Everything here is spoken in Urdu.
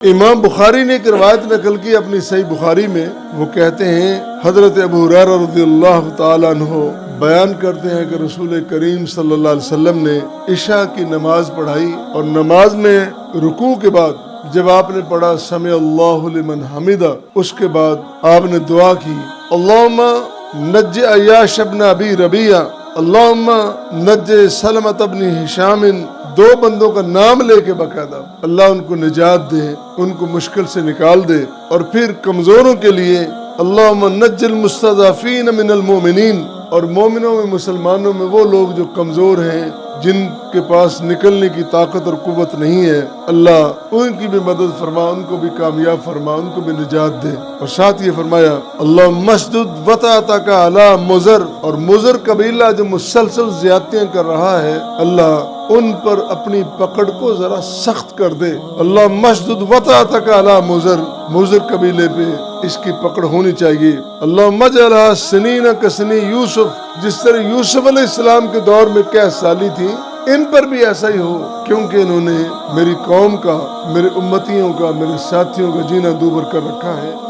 امام بخاری نے ایک روایت نقل کی اپنی صحیح بخاری میں، وہ کہتے ہیں حضرت ابو ہریرہ رضی اللہ تعالیٰ عنہ بیان کرتے ہیں کہ رسول کریم صلی اللہ علیہ وسلم نے عشاء کی نماز پڑھائی، اور نماز میں رکوع کے بعد جب آپ نے پڑھا سمع اللہ لمن حمدہ، اس کے بعد آپ نے دعا کی اللہم نجِ عیاش ابن ابی ربیعہ، اللہم نجِ سلمۃ ابن ہشام، دو بندوں کا نام لے کے باقاعدہ اللہ ان کو نجات دے، ان کو مشکل سے نکال دے، اور پھر کمزوروں کے لیے اللہم نجِ المستضعفین من المؤمنین، اور مومنوں میں مسلمانوں میں وہ لوگ جو کمزور ہیں، جن کے پاس نکلنے کی طاقت اور قوت نہیں ہے، اللہ ان کی بھی مدد فرما، ان کو بھی کامیاب فرما، ان کو بھی نجات دے۔ اور ساتھ یہ فرمایا اللہم مسجد وطاعتک علی مضر، اور مضر قبیلہ جو مسلسل زیادتیاں کر رہا ہے، اللہ ان پر اپنی پکڑ کو ذرا سخت کر دے۔ اللہ مسجد وطاعتک علی مضر، مضر قبیلے پہ اس کی پکڑ ہونی چاہیے۔ اللہم اجعلھا سنین کسنی یوسف، جس طرح یوسف علیہ السلام کے دور میں 10 سالی تھی، ان پر بھی ایسا ہی ہو، کیونکہ انہوں نے میری قوم کا، میرے امتیوں کا، میرے ساتھیوں کا جینا دوبر کر رکھا ہے۔